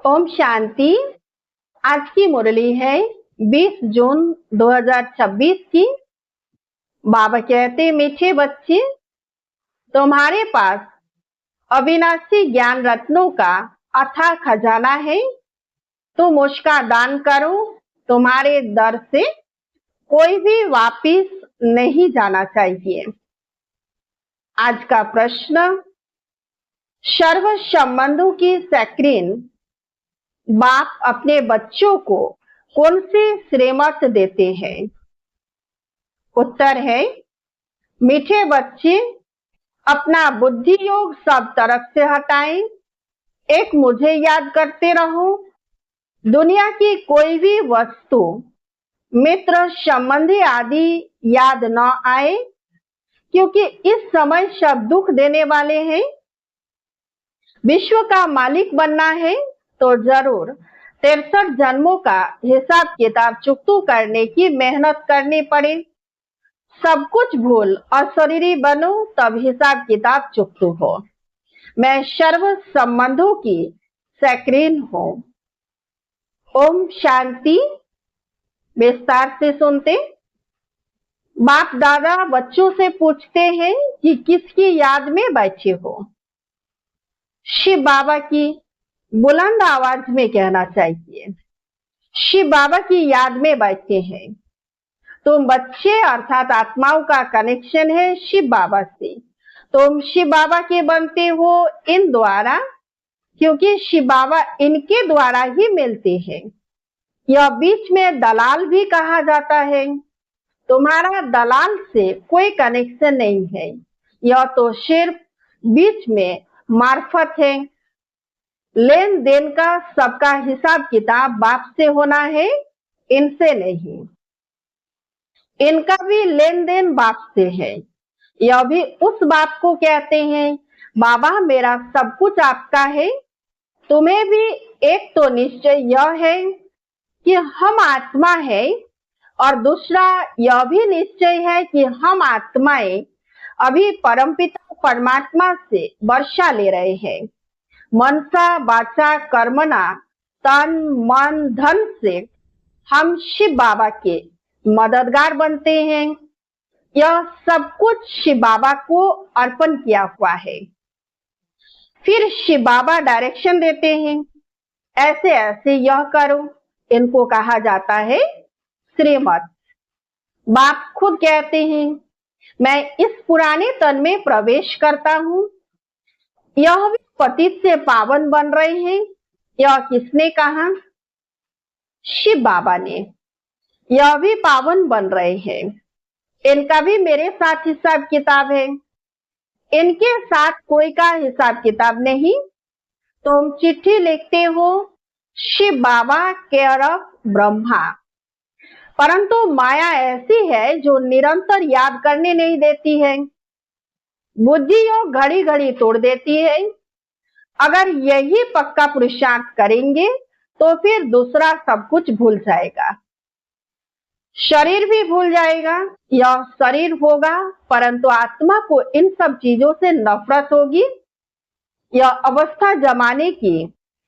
ओम शांति। आज की मुरली है 20 जून 2026 की। बाबा कहते, मीठे बच्चे, तुम्हारे पास अविनाशी ज्ञान रत्नों का अथाह खजाना है। तुम उसका दान करो। तुम्हारे दर से कोई भी वापिस नहीं जाना चाहिए। आज का प्रश्न, सर्व संबंधों की स्क्रीन बाप अपने बच्चों को कौन सी श्रीमत देते हैं? उत्तर है, मीठे बच्चे, अपना बुद्धि योग सब तरफ से हटाएं। एक मुझे याद करते रहो। दुनिया की कोई भी वस्तु, मित्र, संबंधी आदि याद न आए, क्योंकि इस समय सब दुख देने वाले हैं। विश्व का मालिक बनना है तो जरूर 63 जन्मों का हिसाब किताब चुकतू करने की मेहनत करनी पड़े। सब कुछ भूल अशरीरी बनो, तब हिसाब किताब चुकतू हो। मैं सर्व संबंधों की स्क्रीन हूं। ओम शांति। विस्तार से सुनते। बाप दादा बच्चों से पूछते हैं कि किसकी याद में बैठे हो। शिव बाबा की बुलंद आवाज में कहना चाहिए, शिव बाबा की याद में बैठे हैं। तुम बच्चे अर्थात आत्माओं का कनेक्शन है शिव बाबा से। तुम शिव बाबा के बनते हो इन द्वारा, क्योंकि शिव बाबा इनके द्वारा ही मिलते हैं। यह बीच में दलाल भी कहा जाता है। तुम्हारा दलाल से कोई कनेक्शन नहीं है। यह तो सिर्फ बीच में मार्फत है। लेन देन का सबका हिसाब किताब बाप से होना है, इनसे नहीं। इनका भी लेन देन बाप से है। यह भी उस बाप को कहते हैं, बाबा मेरा सब कुछ आपका है। तुम्हें भी एक तो निश्चय यह है कि हम आत्मा है, और दूसरा यह भी निश्चय है कि हम आत्माएं अभी परमपिता परमात्मा से वर्षा ले रहे हैं। मनसा वाचा कर्मणा तन मन धन से हम शिव बाबा के मददगार बनते हैं। यह सब कुछ शिव बाबा को अर्पण किया हुआ है। फिर शिव बाबा डायरेक्शन देते हैं, ऐसे ऐसे यह करो। इनको कहा जाता है श्रीमत। बाप खुद कहते हैं, मैं इस पुराने तन में प्रवेश करता हूं। यह भी पतित से पावन बन रहे हैं। यह किसने कहा? शिव बाबा ने। यह भी पावन बन रहे हैं। इनका भी मेरे साथ हिसाब किताब है। इनके साथ कोई का हिसाब किताब नहीं। तुम चिट्ठी लिखते हो, शिव बाबा केयर ऑफ ब्रह्मा। परंतु माया ऐसी है जो निरंतर याद करने नहीं देती है। बुद्धि योग घड़ी घड़ी तोड़ देती है। अगर यही पक्का पुरुषार्थ करेंगे तो फिर दूसरा सब कुछ भूल जाएगा। शरीर भी भूल जाएगा। यह शरीर होगा, परंतु आत्मा को इन सब चीजों से नफरत होगी। यह अवस्था जमाने की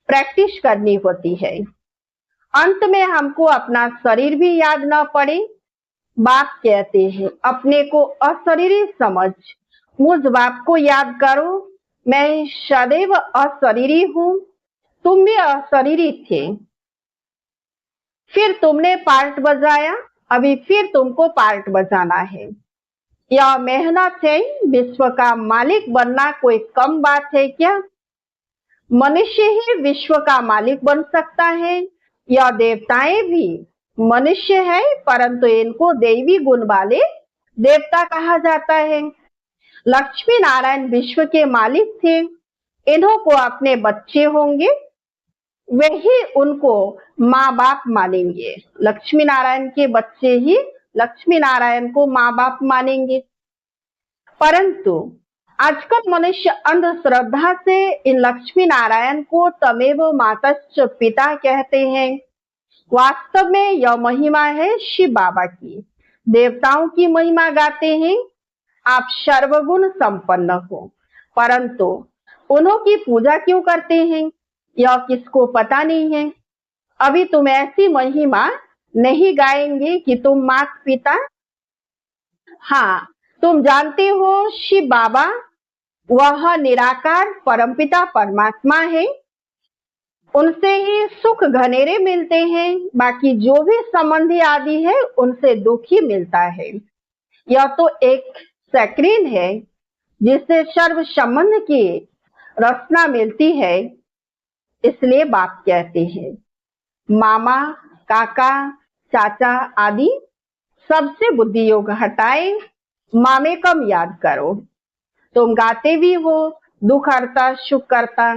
प्रैक्टिस करनी होती है। अंत में हमको अपना शरीर भी याद न पड़े। बाप कहते हैं, अपने को अशरीरी समझ मुझ बाप को याद करो। मैं सदैव अशरीरी हूं। तुम भी अशरीरी थे। फिर तुमने पार्ट बजाया, अभी फिर तुमको पार्ट बजाना है। यह मेहनत है। विश्व का मालिक बनना कोई कम बात है क्या? मनुष्य ही विश्व का मालिक बन सकता है। यह देवताएं भी मनुष्य है, परंतु इनको दैवी गुण वाले देवता कहा जाता है। लक्ष्मी नारायण विश्व के मालिक थे। इन्हों को अपने बच्चे होंगे, वही उनको माँ बाप मानेंगे। लक्ष्मी नारायण के बच्चे ही लक्ष्मी नारायण को माँ बाप मानेंगे। परंतु आजकल मनुष्य अंधश्रद्धा से इन लक्ष्मी नारायण को तमेव मातश्च पिता कहते हैं। वास्तव में यह महिमा है शिव बाबा की। देवताओं की महिमा गाते हैं। आप सर्वगुण संपन्न हो, परंतु उन्हों की पूजा क्यों करते हैं? यह किसको पता नहीं है। अभी तुम ऐसी महिमा नहीं गाएंगे कि तुम माता पिता। हाँ, तुम जानते हो शिव बाबा वह निराकार परमपिता परमात्मा है। उनसे ही सुख घनेरे मिलते हैं, बाकी जो भी संबंधी आदि है उनसे दुख ही मिलता है। यह तो एक सक्रीन है जिससे सर्व संबंध की रचना मिलती है। इसलिए बाप कहते हैं मामा, काका, चाचा आदि सबसे बुद्धि योग हटाए, मामे कम याद करो। तुम गाते भी हो दुख हरता सुख करता,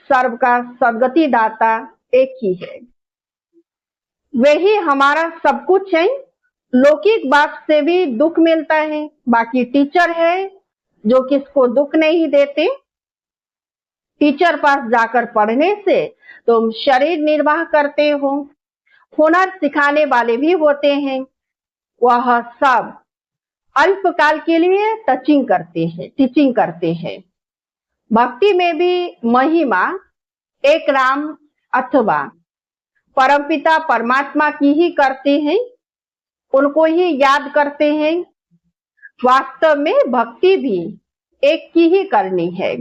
सर्व का सदगति दाता एक ही है। वही हमारा सब कुछ है। लौकिक बात से भी दुख मिलता है, बाकी टीचर है जो किसको दुख नहीं देते। टीचर पास जाकर पढ़ने से तुम शरीर निर्वाह करते हो। हुनर सिखाने वाले भी होते हैं, वह सब अल्पकाल के लिए टीचिंग करते हैं। भक्ति में भी महिमा एक राम अथवा परमपिता परमात्मा की ही करते हैं, उनको ही याद करते हैं। वास्तव में भक्ति भी एक की ही करनी है,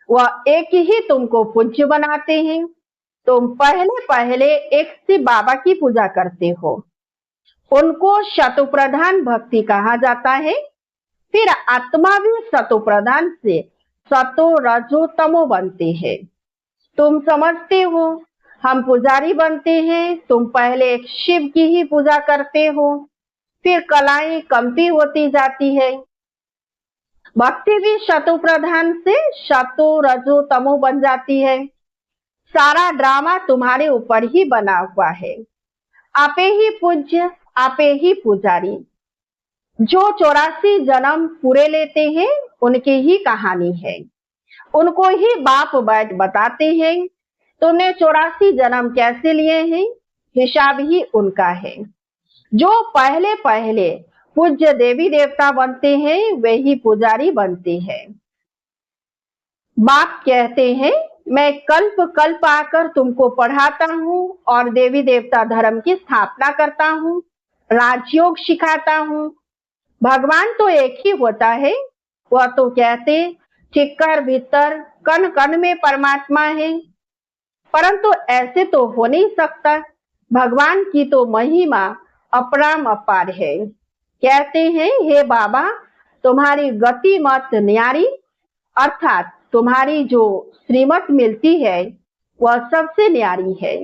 वह एक ही तुमको पूज्य बनाते हैं। तुम पहले एक शिव बाबा की पूजा करते हो, उनको शतुप्रधान भक्ति कहा जाता है। फिर आत्मा भी शतुप्रधान से सतो रजो तमो बनते हैं। तुम समझते हो हम पुजारी बनते हैं, तुम पहले एक शिव की ही पूजा करते हो, फिर कलाएं कमती होती जाती है। भक्ति भी शतु प्रधान से शतु रजो तमो बन जाती है। सारा ड्रामा तुम्हारे ऊपर ही बना हुआ है। आपे ही पूज्य, आपे ही पुजारी। जो 84 जन्म पूरे लेते हैं उनकी ही कहानी है, उनको ही बाप बैठ बताते हैं। तुमने 84 जन्म कैसे लिए हैं, हिसाब ही उनका है। जो पहले पूज्य देवी देवता बनते हैं वे ही पुजारी बनते हैं। बाप कहते हैं मैं कल्प कल्प आकर तुमको पढ़ाता हूँ और देवी देवता धर्म की स्थापना करता हूँ, राजयोग सिखाता हूँ। भगवान तो एक ही होता है। वह तो कहते चिक्कर भीतर कण कण में परमात्मा है, परंतु ऐसे तो हो नहीं सकता। भगवान की तो महिमा अपराम अपार है। कहते हैं हे बाबा तुम्हारी गति मत न्यारी, अर्थात तुम्हारी जो श्रीमत मिलती है वह सबसे न्यारी है।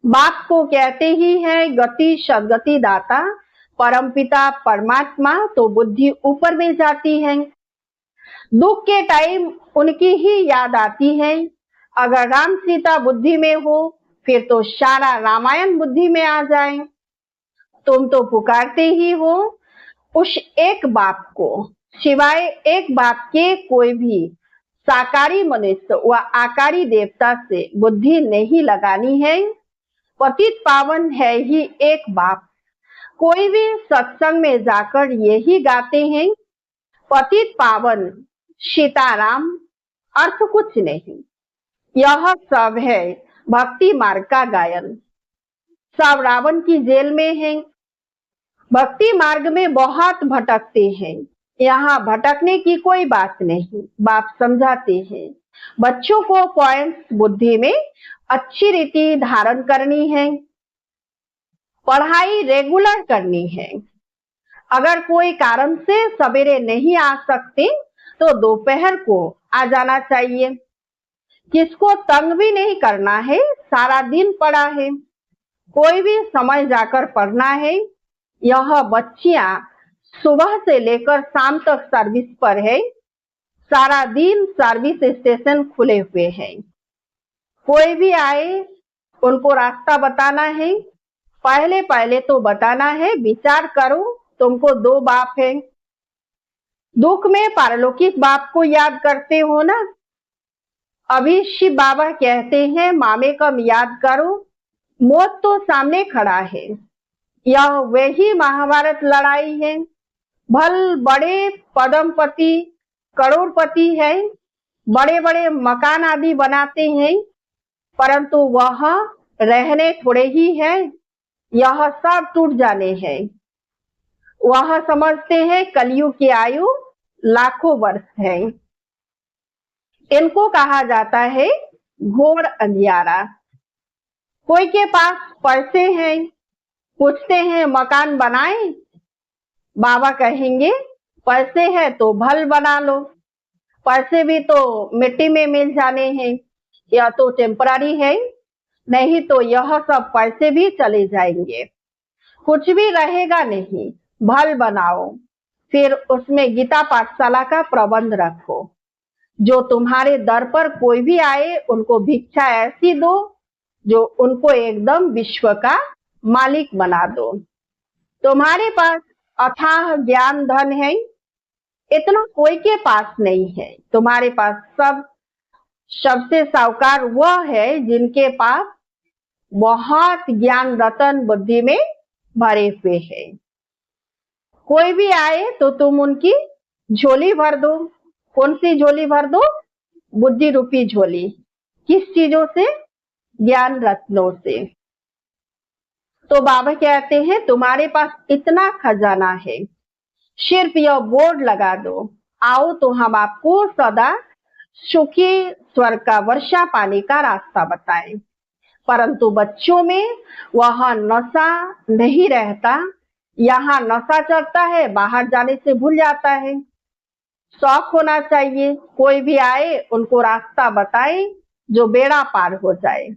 बाप को कहते ही है गति सदगति दाता परमपिता परमात्मा, तो बुद्धि ऊपर में जाती है। दुख के टाइम उनकी ही याद आती है। अगर राम सीता बुद्धि में हो फिर तो सारा रामायण बुद्धि में आ जाए। तुम तो पुकारते ही हो उस एक बाप को, सिवाय एक बाप के कोई भी साकारी मनुष्य व आकारी देवता से बुद्धि नहीं लगानी है। पतित पावन है ही एक बाप। कोई भी सत्संग में जाकर यही गाते हैं पतित पावन सीताराम, अर्थ कुछ नहीं। यह सब है भक्ति मार्ग का गायन। सब रावण की जेल में है। भक्ति मार्ग में बहुत भटकते हैं, यहाँ भटकने की कोई बात नहीं। बाप समझाते हैं बच्चों को पॉइंट्स बुद्धि में अच्छी रीति धारण करनी है, पढ़ाई रेगुलर करनी है। अगर कोई कारण से सवेरे नहीं आ सकते तो दोपहर को आ जाना चाहिए। किसको तंग भी नहीं करना है, सारा दिन पड़ा है, कोई भी समय जाकर पढ़ना है। यह बच्चियां सुबह से लेकर शाम तक सर्विस पर है, सारा दिन सर्विस स्टेशन खुले हुए हैं। कोई भी आए उनको रास्ता बताना है। पहले तो बताना है विचार करो तुमको दो बाप है। दुख में पारलौकिक बाप को याद करते हो ना। अभी शिव बाबा कहते हैं मामे कम याद करो, मौत तो सामने खड़ा है। यह वही महाभारत लड़ाई है। भल बड़े पदमपति करोड़पति है, बड़े बड़े मकान आदि बनाते हैं, परंतु वह रहने थोड़े ही है, यह सब टूट जाने हैं। वह समझते हैं कलयुग की आयु लाखों वर्ष है। इनको कहा जाता है घोर अंधियारा। कोई के पास पैसे हैं, पूछते हैं मकान बनाएं, बाबा कहेंगे पैसे है तो भल बना लो, पैसे भी तो मिट्टी में मिल जाने हैं, यह तो टेम्पररी है, नहीं तो यह सब पैसे भी चले जाएंगे, कुछ भी रहेगा नहीं, भल बनाओ। फिर उसमें गीता पाठशाला का प्रबंध रखो, जो तुम्हारे दर पर कोई भी आए उनको भिक्षा ऐसी दो जो उनको एकदम विश्व का मालिक बना दो। तुम्हारे पास अथाह ज्ञान धन है, इतना कोई के पास नहीं है। तुम्हारे पास सबसे साहूकार वह है जिनके पास बहुत ज्ञान रतन बुद्धि में भरे हुए है। कोई भी आए तो तुम उनकी झोली भर दो। कौन सी झोली भर दो? बुद्धि रूपी झोली। किस चीजों से? ज्ञान रत्नों से। तो बाबा कहते हैं तुम्हारे पास इतना खजाना है, सिर्फ यह बोर्ड लगा दो, आओ तो हम आपको सदा सुखी स्वर्ग का वर्षा पाने का रास्ता बताएं। परंतु बच्चों में वह नशा नहीं रहता। यहाँ नशा चढ़ता है, बाहर जाने से भूल जाता है। शौक होना चाहिए, कोई भी आए उनको रास्ता बताए जो बेड़ा पार हो जाए।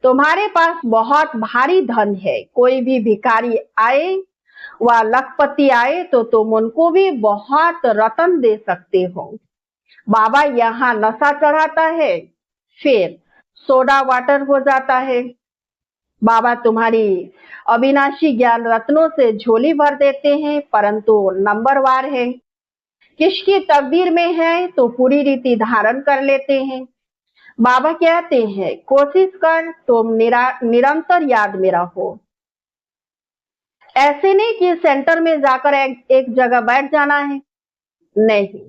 तुम्हारे पास बहुत भारी धन है, कोई भी भिखारी आए व लखपति आए तो तुम उनको भी बहुत रतन दे सकते हो। बाबा यहाँ नशा चढ़ाता है, फिर सोडा वाटर हो जाता है। बाबा तुम्हारी अविनाशी ज्ञान रत्नों से झोली भर देते हैं, परंतु नंबरवार है। किसकी तकदीर में है तो पूरी रीति धारण कर लेते हैं। बाबा कहते हैं कोशिश कर तुम निरंतर याद में रहो। ऐसे नहीं कि सेंटर में जाकर एक जगह बैठ जाना है, नहीं,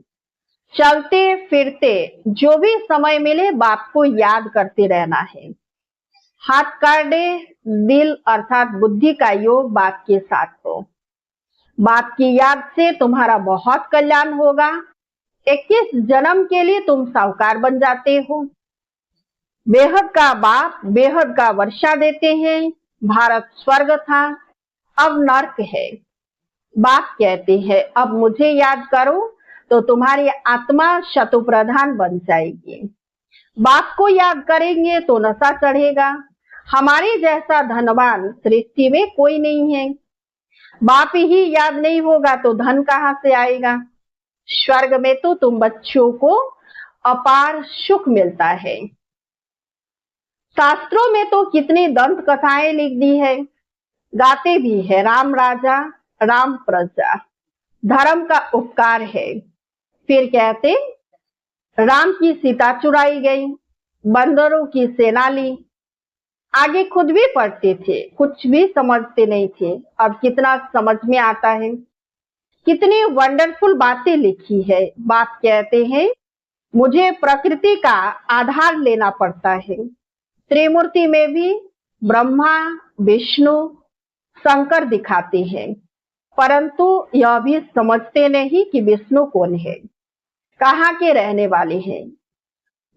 चलते फिरते जो भी समय मिले बाप को याद करते रहना है। हाथ काटे दिल अर्थात बुद्धि का योग बाप के साथ हो। बाप की याद से तुम्हारा बहुत कल्याण होगा। 21 जन्म के लिए तुम साहूकार बन जाते हो। बेहद का बाप बेहद का वर्षा देते हैं। भारत स्वर्ग था, अब नर्क है। बाप कहते हैं अब मुझे याद करो तो तुम्हारी आत्मा शतु प्रधान बन जाएगी। बाप को याद करेंगे तो नशा चढ़ेगा। हमारे जैसा धनवान सृष्टि में कोई नहीं है। बाप ही याद नहीं होगा तो धन कहाँ से आएगा? स्वर्ग में तो तुम बच्चों को अपार सुख मिलता है। शास्त्रों में तो कितनी दंत कथाएं लिख दी है, गाते भी है, राम राजा राम प्रजा, धर्म का उपकार है। फिर कहते राम की सीता चुराई गई, बंदरों की सेना ली। आगे खुद भी पढ़ते थे, कुछ भी समझते नहीं थे, अब कितना समझ में आता है। कितनी वंडरफुल बातें लिखी है। बाप कहते हैं मुझे प्रकृति का आधार लेना पड़ता है। त्रिमूर्ति में भी ब्रह्मा विष्णु शंकर दिखाते हैं, परंतु यह भी समझते नहीं कि विष्णु कौन है, कहाँ के रहने वाले हैं।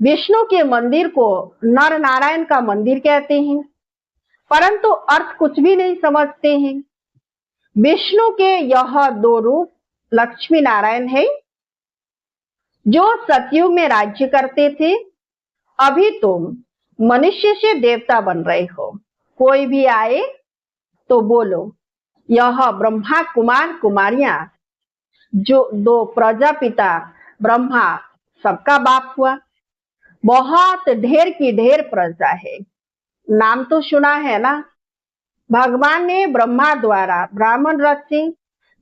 विष्णु के मंदिर को नर नारायण का मंदिर कहते हैं, परंतु अर्थ कुछ भी नहीं समझते हैं। विष्णु के यह 2 रूप लक्ष्मी नारायण है जो सतयुग में राज्य करते थे। अभी तुम मनुष्य से देवता बन रहे हो। कोई भी आए तो बोलो यह ब्रह्मा कुमार कुमारियां, जो 2 प्रजापिता ब्रह्मा सबका बाप हुआ। बहुत ढेर की ढेर प्रजा है, नाम तो सुना है ना। भगवान ने ब्रह्मा द्वारा ब्राह्मण रचे,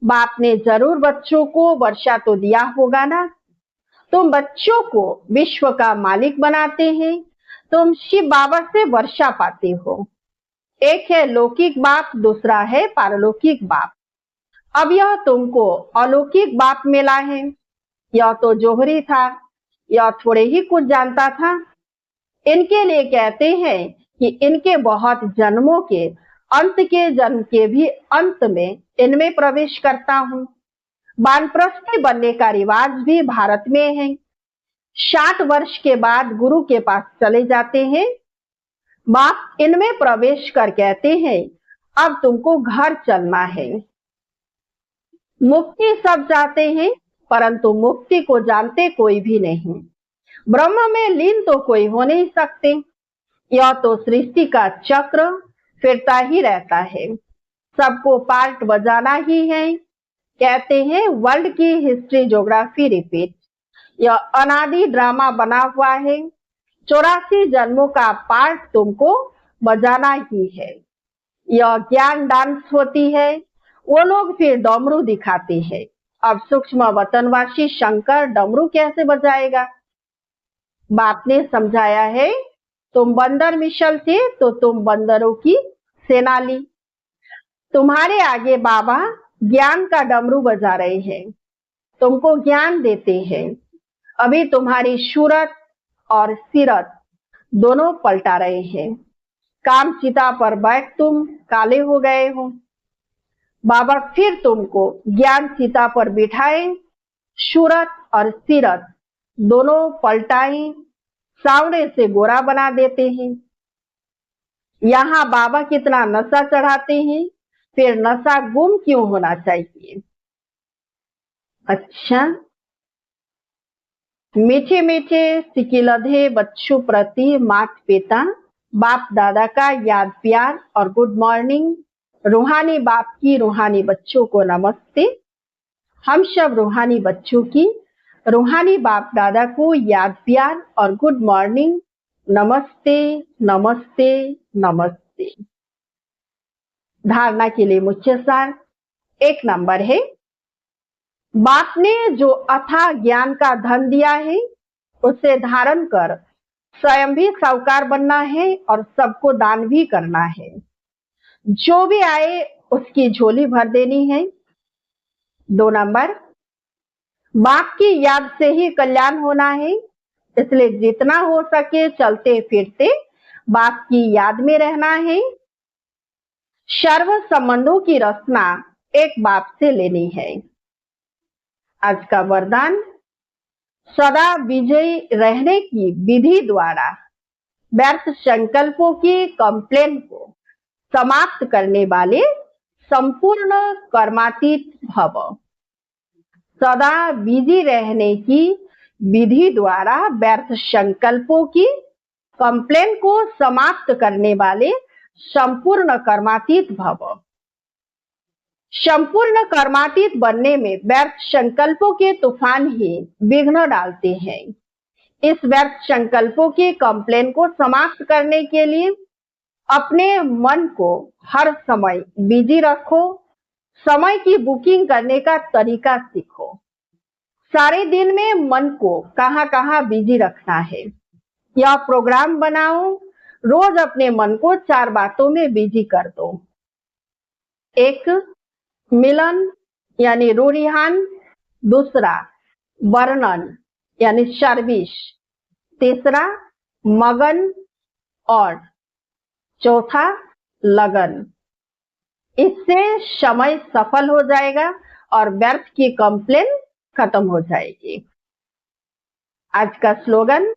बाप ने जरूर बच्चों को वर्षा तो दिया होगा ना। तुम बच्चों को विश्व का मालिक बनाते हैं, तुम शिव बाबा से वर्षा पाते हो। एक है लौकिक बाप, दूसरा है पारलौकिक बाप। अब यह तुमको अलौकिक बाप मिला है, यह तो जोहरी था, यह थोड़े ही कुछ जानता था। इनके लिए कहते हैं कि इनके बहुत जन्मों के अंत के जन्म के भी अंत में इनमें प्रवेश करता हूँ। वानप्रस्थी बनने का रिवाज भी भारत में है। 60 वर्ष के बाद गुरु के पास चले जाते हैं। बाप इनमें प्रवेश कर कहते हैं, अब तुमको घर चलना है। मुक्ति सब चाहते हैं, परंतु मुक्ति को जानते कोई भी नहीं। ब्रह्म में लीन तो कोई हो नहीं सकते। यह तो सृष्टि का चक्र फिरता ही रहता है। सबको पार्ट बजाना ही है। कहते हैं वर्ल्ड की हिस्ट्री ज्योग्राफी रिपीट। यह अनादि ड्रामा बना हुआ है। 84 जन्मों का पार्ट तुमको बजाना ही है। यह ज्ञान डांस होती है। वो लोग फिर डमरू दिखाते हैं। अब सूक्ष्म वतनवासी शंकर डमरू कैसे बजाएगा? बाप ने समझाया है, तुम बंदर मिशल थे तो तुम बंदरों की सेना ली। तुम्हारे आगे बाबा ज्ञान का डमरू बजा रहे हैं, तुमको ज्ञान देते हैं। अभी तुम्हारी सूरत और सीरत दोनों पलटा रहे हैं। काम चिता पर बैठ तुम काले हो गए हो। बाबा फिर तुमको ज्ञान चिता पर बिठाए, सूरत और सीरत दोनों पलटाए, सांवरे से गोरा बना देते हैं। यहाँ बाबा कितना नशा चढ़ाते हैं, फिर नशा गुम क्यों होना चाहिए? अच्छा, मीठे मीठे सिकिलधे बच्चों प्रति माता पिता बाप दादा का याद प्यार और गुड मॉर्निंग। रूहानी बाप की रूहानी बच्चों को नमस्ते। हम सब रूहानी बच्चों की रूहानी बाप दादा को याद प्यार और गुड मॉर्निंग। नमस्ते नमस्ते नमस्ते। धारणा के लिए मुख्य सार 1 नंबर है, बाप ने जो अथाह ज्ञान का धन दिया है उसे धारण कर स्वयं भी साहूकार बनना है और सबको दान भी करना है। जो भी आए उसकी झोली भर देनी है। 2 नंबर, बाप की याद से ही कल्याण होना है, इसलिए जितना हो सके चलते फिरते बाप की याद में रहना है। सर्व संबंधों की रचना एक बाप से लेनी है। आज का वरदान, सदा विजयी रहने की विधि द्वारा व्यर्थ संकल्पों की कंप्लेन को समाप्त करने वाले संपूर्ण कर्मातीत भव। सदा बिजी रहने की विधि द्वारा व्यर्थ संकल्पों की कंप्लेन को समाप्त करने वाले संपूर्ण कर्मातीत भव। संपूर्ण कर्मातीत बनने में व्यर्थ संकल्पों के तूफान ही विघ्न डालते हैं। इस व्यर्थ संकल्पों की कंप्लेन को समाप्त करने के लिए अपने मन को हर समय बिजी रखो। समय की बुकिंग करने का तरीका सीखो। सारे दिन में मन को कहां कहां बिजी रखना है, यह प्रोग्राम बनाओ। रोज अपने मन को 4 बातों में बिजी कर दो। 1, मिलन यानी रूढ़िहान। 2, वर्णन यानी सर्विस। 3, मगन और 4, लगन। इससे समय सफल हो जाएगा और व्यर्थ की कंप्लेन खत्म हो जाएगी। आज का स्लोगन,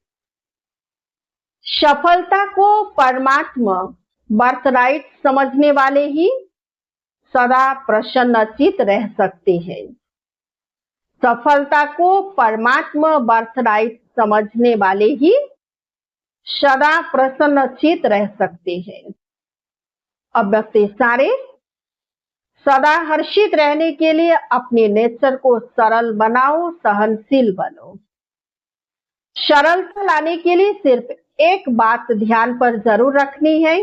सफलता को परमात्मा बर्थराइट समझने वाले ही सदा प्रसन्नचित रह सकते हैं। सफलता को परमात्मा बर्थराइट समझने वाले ही सदा प्रसन्नचित रह सकते हैं। अव्यक्त इशारे, सदा हर्षित रहने के लिए अपने नेचर को सरल बनाओ, सहनशील बनो। सरलता लाने के लिए सिर्फ एक बात ध्यान पर जरूर रखनी है,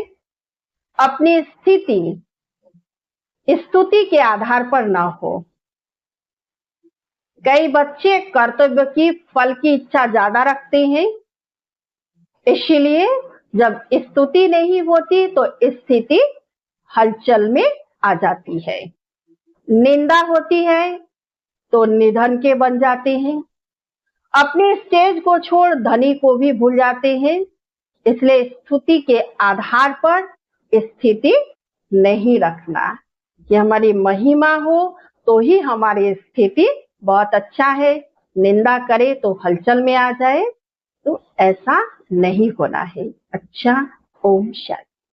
अपनी स्थिति स्तुति के आधार पर ना हो। कई बच्चे कर्तव्य की फल की इच्छा ज्यादा रखते हैं, इसलिए जब स्तुति नहीं होती तो स्थिति हलचल में आ जाती है। निंदा होती है तो निधन के बन जाते हैं। अपने स्टेज को छोड़ धनी को भी भूल जाते हैं। इसलिए स्तुति के आधार पर स्थिति नहीं रखना कि हमारी महिमा हो तो ही हमारी स्थिति बहुत अच्छा है, निंदा करे तो हलचल में आ जाए, तो ऐसा नहीं होना है। अच्छा, ओम शांति।